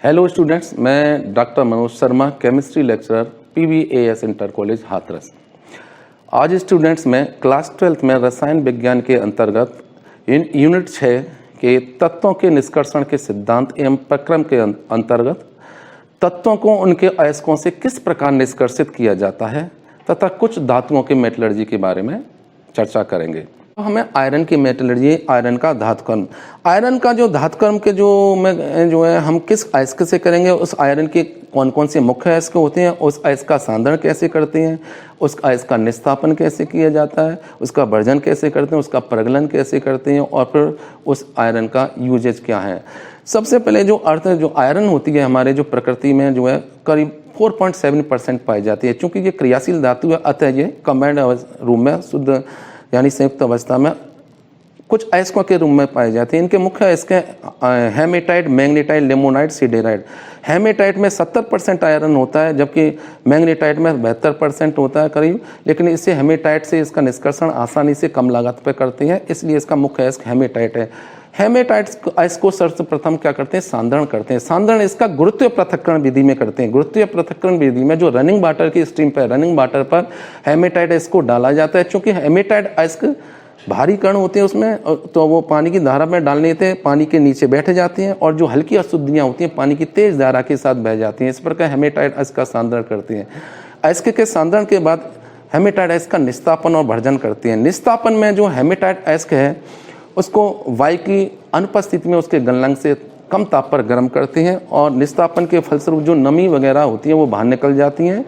Hello students, मैं doctor Manoj Sharma, chemistry lecturer, PVAS inter college Hathras. आज students मैं क्लास 12th में रसायन विज्ञान के अंतर्गत यूनिट 6 के तत्वों के निष्कर्षण के सिद्धांत एवं प्रक्रम के अंतर्गत तत्वों को उनके अयस्कों से किस प्रकार निष्कर्षित किया जाता है तथा कुछ धातुओं के मेटलर्जी के बारे में चर्चा करेंगे। हमें आयरन की मेटलर्जी, आयरन का धातुकर्म, आयरन का जो धातुकर्म के जो है हम किस अयस्क से करेंगे, उस आयरन के कौन कौन से मुख्य अयस्क होते हैं, उस अयस्क का सांद्रण कैसे करते हैं, उस अयस्क का निस्तापन कैसे किया जाता है, उसका वर्जन कैसे करते हैं, उसका प्रगलन कैसे करते हैं और फिर उस आयरन का यूजेज क्या है। सबसे पहले जो आयरन होती है हमारे जो प्रकृति में जो है करीब 4.7% पाई जाती है। चूँकि ये क्रियाशील धातु है, अतः ये कंबाइंड रूप में शुद्ध यानी संयुक्त अवस्था में कुछ अयस्कों के रूप में पाए जाते हैं। इनके मुख्य अयस्क हैं hematite, magnetite, limonite, siderite. Hematite में 70% आयरन होता है, जबकि मैग्नेटाइट में 72% होता है करीब, लेकिन इससे हेमेटाइट से इसका निष्कर्षण आसानी से कम लागत पर करते हैं, इसलिए इसका मुख्य अयस्क हेमेटाइट है। हेमेटाइट अयस्क को सर्वप्रथम क्या करते हैं, सांद्रण करते हैं। सांद्रण इसका गुरुत्वीय पृथक्करण विधि में करते हैं। गुरुत्वीय पृथक्करण विधि में जो रनिंग वाटर की स्ट्रीम पर, रनिंग वाटर पर हेमेटाइट अयस्क को डाला जाता है। चूंकि हेमेटाइट अयस्क भारी कण होते हैं उसमें, तो वो पानी की धारा में डालने से पानी के नीचे बैठ जाती हैं और जो हल्की अशुद्धियाँ होती हैं पानी की तेज धारा के साथ बह जाती हैं। इस प्रकार हेमेटाइट अयस्क का सांद्रण करते हैं। अयस्क के सांद्रण के बाद हेमेटाइट अयस्क का निस्तापन और भर्जन करते हैं। निस्तापन में जो हेमेटाइट अयस्क है उसको वायु की अनुपस्थिति में उसके गलनांक से कम ताप पर गर्म करते हैं और निस्तापन के फलस्वरूप जो नमी वगैरह होती है वो बाहर निकल जाती हैं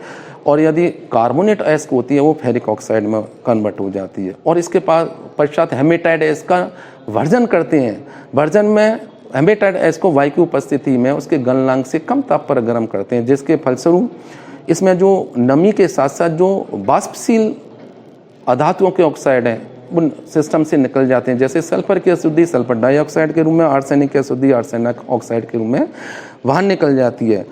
और यदि कार्बोनेट अयस्क होती है वो फेरिक ऑक्साइड में कन्वर्ट हो जाती है। और इसके पश्चात हेमेटाइट अयस्क का वर्जन करते हैं। वर्जन में हेमेटाइट अयस्क को वायु की उपस्थिति में उसके गलनांक से कम ताप पर गर्म करते हैं, जिसके फलस्वरूप इसमें जो नमी के साथ साथ जो वाष्पशील अधातुओं के ऑक्साइड हैं उन सिस्टम से निकल जाते हैं। जैसे सल्फर की अशुद्धि सल्फर डाइऑक्साइड के रूप में, आर्सेनिक की अशुद्धि आर्सेनिक ऑक्साइड के रूप में बाहर निकल जाती है।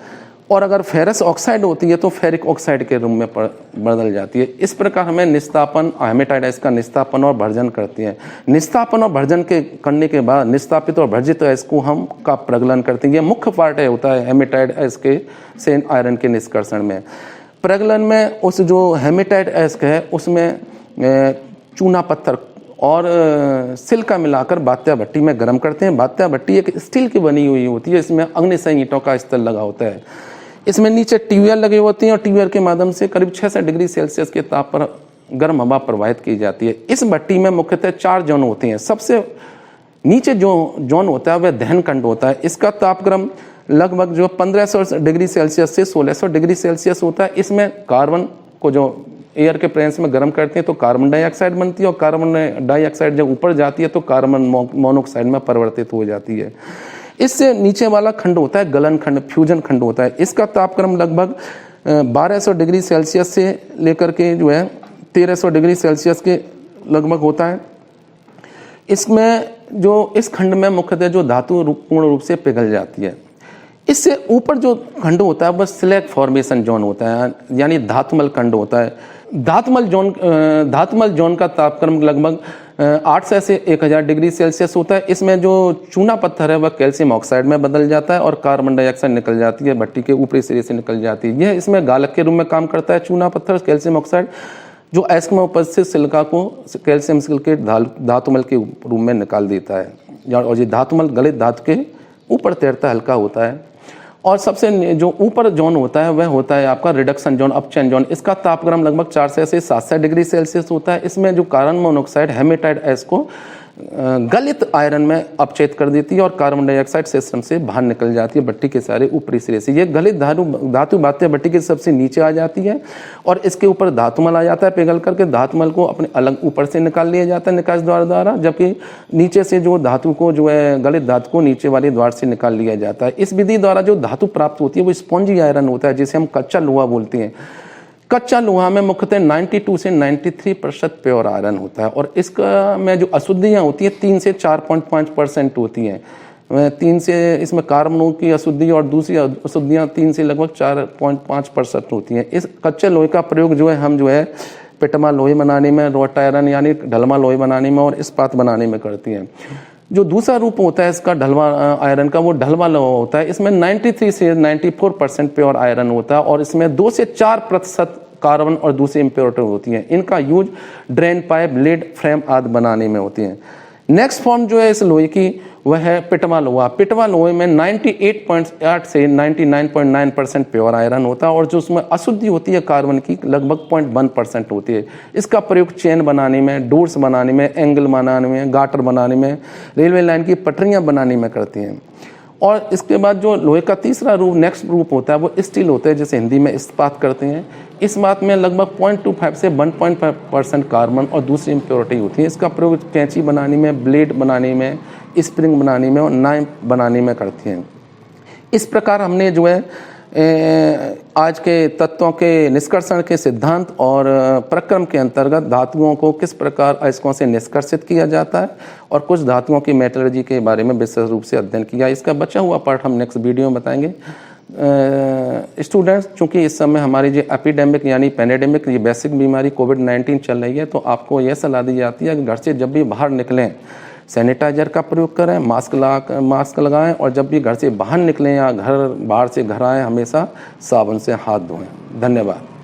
और अगर फेरस ऑक्साइड होती है तो फेरिक ऑक्साइड के रूप में बदल जाती है। इस प्रकार हमें निस्तापन, हेमेटाइट अयस्क का निस्तापन और भर्जन करते हैं। निस्तापन और भर्जन करने के बाद निस्तापित और भर्जित अयस्क को हम का प्रगलन करते हैं। ये मुख्य पार्ट होता है हेमेटाइट अयस्क के से आयरन के निष्कर्षण में। प्रगलन में उस जो हेमेटाइट अयस्क है उसमें चूना पत्थर और सिल्का मिलाकर बात्या भट्टी में गर्म करते हैं। बात्या भट्टी एक स्टील की बनी हुई होती है, इसमें अग्निशय ईंटों का स्तर लगा होता है। इसमें नीचे ट्यूबवेल लगे होते हैं और ट्यूबवेल के माध्यम से करीब 66 डिग्री सेल्सियस के ताप पर गर्म हवा प्रवाहित की जाती है। इस भट्टी में मुख्यतः 4 जोन होते हैं। सबसे नीचे जो जोन होता है वह दहन खंड होता है। इसका तापक्रम लगभग जो 1500 डिग्री सेल्सियस से 1600 डिग्री सेल्सियस होता है। इसमें कार्बन को जो एयर के प्रेजेंस में गर्म करते हैं तो कार्बन डाइऑक्साइड बनती है और कार्बन डाइऑक्साइड जब ऊपर जाती है तो कार्बन मोनोऑक्साइड में परिवर्तित हो जाती है। इससे नीचे वाला खंड होता है गलन खंड, फ्यूजन खंड होता है। इसका तापक्रम लगभग 1200 डिग्री सेल्सियस से लेकर के जो है 1300 डिग्री सेल्सियस के लगभग होता है। इसमें जो इस खंड में मुख्यतः जो धातु पूर्ण रूप से पिघल जाती है। इससे ऊपर जो खंड होता है वह स्लैग फॉर्मेशन जोन होता है, यानी धातुमल खंड होता है। धातुमल जोन का तापक्रम लगभग 800 से 1000 डिग्री सेल्सियस होता है। इसमें जो चूना पत्थर है वह कैल्शियम ऑक्साइड में बदल जाता है और कार्बन डाइऑक्साइड निकल जाती है, भट्टी के ऊपरी सिरे से निकल जाती है। यह इसमें गालक के रूप में काम करता है। चूना पत्थर कैल्शियम ऑक्साइड जो अयस्क में उपस्थित सिलिका को कैल्शियम सिलिकेट धातुमल के रूप में निकाल देता है और ये धातुमल गलित धातु के ऊपर तैरता हल्का होता है। और सबसे जो ऊपर जोन होता है वह होता है आपका रिडक्शन जोन, अपचयन जोन। इसका तापक्रम लगभग 400 से 700 डिग्री सेल्सियस होता है। इसमें जो कार्बन मोनोऑक्साइड हेमेटाइट अयस्क को गलित आयरन में अपचयित कर देती है और कार्बन डाइऑक्साइड सिस्टम से बाहर निकल जाती है भट्टी के सारे ऊपरी सिरे से। ये गलित धातु बात्या भट्टी के सबसे नीचे आ जाती है और इसके ऊपर धातुमल आ जाता है। पिघल करके धातुमल को अपने अलग ऊपर से निकाल लिया जाता है निकास द्वार द्वारा, जबकि नीचे से जो धातु को जो है गलित धातु को नीचे वाले द्वार से निकाल लिया जाता है। इस विधि द्वारा जो धातु प्राप्त होती है वो स्पॉन्जी आयरन होता है, जिसे हम कच्चा लोहा बोलते हैं। कच्चा लोहा में मुख्यतः 92 से 93% प्योर आयरन होता है और इसका में जो अशुद्धियाँ होती हैं 3 से 4.5% होती हैं। 3 से इसमें कार्बनों की अशुद्धि और दूसरी अशुद्धियाँ 3 से लगभग 4.5% होती हैं। इस कच्चे लोहे का प्रयोग जो है हम जो है पिटमा लोहे बनाने में, रोट आयरन यानी ढलमा लोहे बनाने में और इस्पात बनाने में करती हैं। जो दूसरा रूप होता है इसका ढलवा आयरन का, वो ढलवा लोहा होता है। इसमें 93 से 94% प्योर आयरन होता है और इसमें 2 से 4% कार्बन और दूसरी इम्प्योरिटी होती हैं। इनका use drain pipe, lead frame आदि बनाने में होती हैं। नेक्स्ट फॉर्म जो है इस लोहे की वह है पिटवा लोहा। पिटवा लोहे में 98.8 से 99.9% प्योर आयरन होता है और जो उसमें अशुद्धि होती है कार्बन की लगभग 0.1% होती है। इसका प्रयोग चेन बनाने में, डोर्स बनाने में, एंगल बनाने में, गाटर बनाने में, रेलवे लाइन की पटरियां बनाने में करती हैं। और इसके बाद जो लोहे का तीसरा रूप, नेक्स्ट रूप होता है वो स्टील होता है, जैसे हिंदी में इस्पात करते हैं। इस बात में लगभग 0.25 से 1.5% कार्बन और दूसरी इम्प्योरिटी होती है। इसका प्रयोग कैंची बनाने में, ब्लेड बनाने में, स्प्रिंग बनाने में और नाइफ बनाने में करती हैं। इस प्रकार हमने जो है आज के तत्वों के निष्कर्षण के सिद्धांत और प्रक्रम के अंतर्गत धातुओं को किस प्रकार अयस्कों से निष्कर्षित किया जाता है और कुछ धातुओं की मेटलर्जी के बारे में विशेष रूप से अध्ययन किया। इसका बचा हुआ पार्ट हम नेक्स्ट वीडियो में बताएंगे। स्टूडेंट्स, चूंकि इस समय हमारी जो एपिडेमिक यानी पैंडेमिक, ये वैश्विक बीमारी कोविड-19 चल रही है, तो आपको यह सलाह दी जाती है कि घर से जब भी बाहर निकलें सैनिटाइजर का प्रयोग करें, मास्क लगाएं और जब भी घर से बाहर निकलें या बाहर से घर आएँ हमेशा साबुन से हाथ धोएं। धन्यवाद।